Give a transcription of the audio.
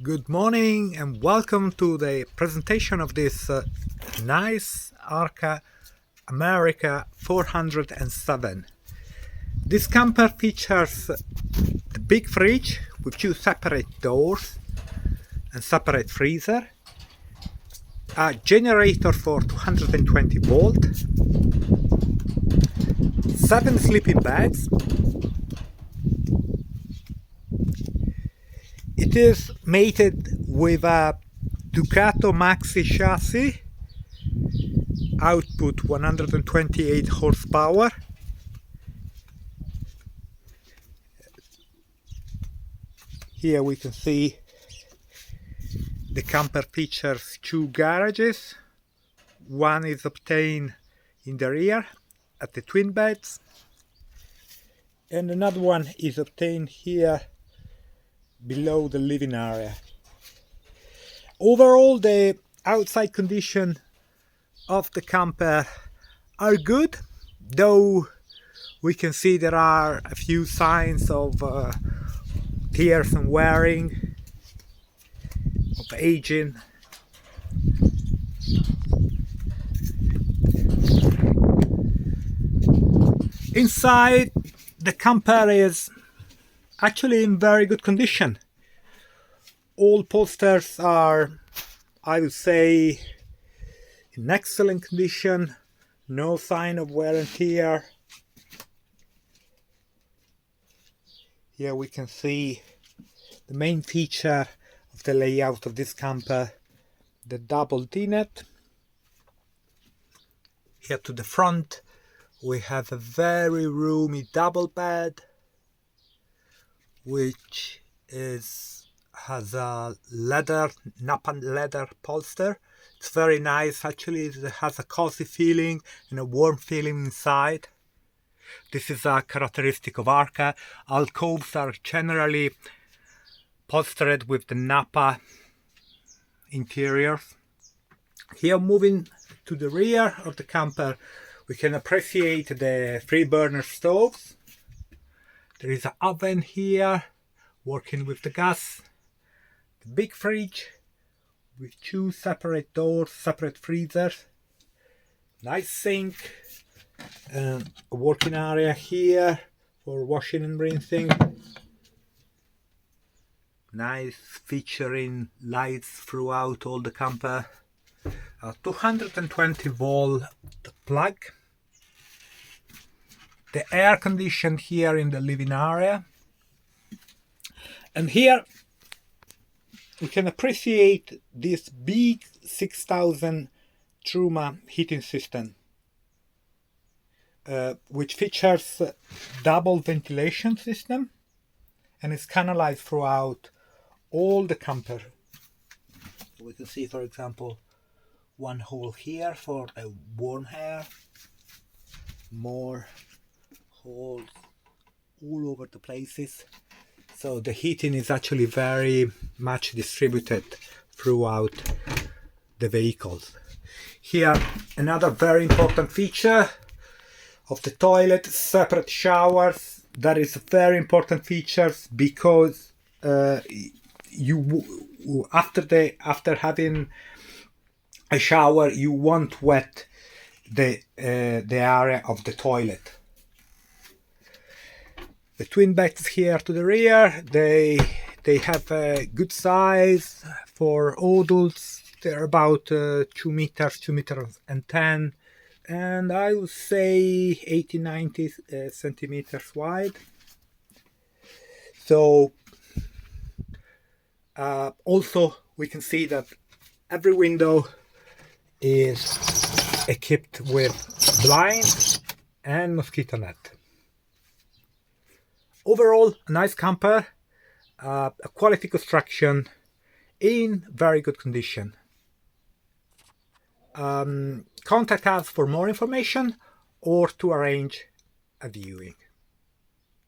Good morning and welcome to the presentation of this nice ARCA America 407. This camper features the big fridge with two separate doors and separate freezer, a generator for 220 volt, 7 sleeping bags. It is mated with a Ducato Maxi chassis, output 128 horsepower. Here we can see the camper features two garages. One is obtained in the rear at the twin beds, and another one is obtained here below the living area. Overall, the outside condition of the camper are good, though we can see there are a few signs of tears and wearing, of aging. Inside, the camper is actually in very good condition. All posters are, I would say, in excellent condition. No sign of wear and tear. Here we can see the main feature of the layout of this camper, the double dinette. Here to the front we have a very roomy double bed, which has a Napa leather polster. It's very nice actually. It has a cozy feeling and a warm feeling inside. This is a characteristic of ARCA. Alcoves are generally polstered with the Napa interiors. Here, moving to the rear of the camper, we can appreciate the 3 burner stoves. There is an oven here working with the gas, the big fridge with 2 separate doors, separate freezers, nice sink, and a working area here for washing and rinsing. Nice featuring lights throughout all the camper. A 220 volt plug. The air conditioned here in the living area. And here we can appreciate this big 6000 Truma heating system, which features double ventilation system and is canalized throughout all the camper. We can see, for example, one hole here for the warm air, more holes all over the places. So the heating is actually very much distributed throughout the vehicles. Here, another very important feature of the toilet, separate showers. That is a very important feature because after having a shower, you won't wet the area of the toilet. The twin beds here to the rear, they have a good size for adults. They're about 2 meters, 2 meters and 10, and I would say 80-90 centimeters wide. So also we can see that every window is equipped with blinds and mosquito net. Overall, a nice camper, a quality construction in very good condition. Contact us for more information or to arrange a viewing.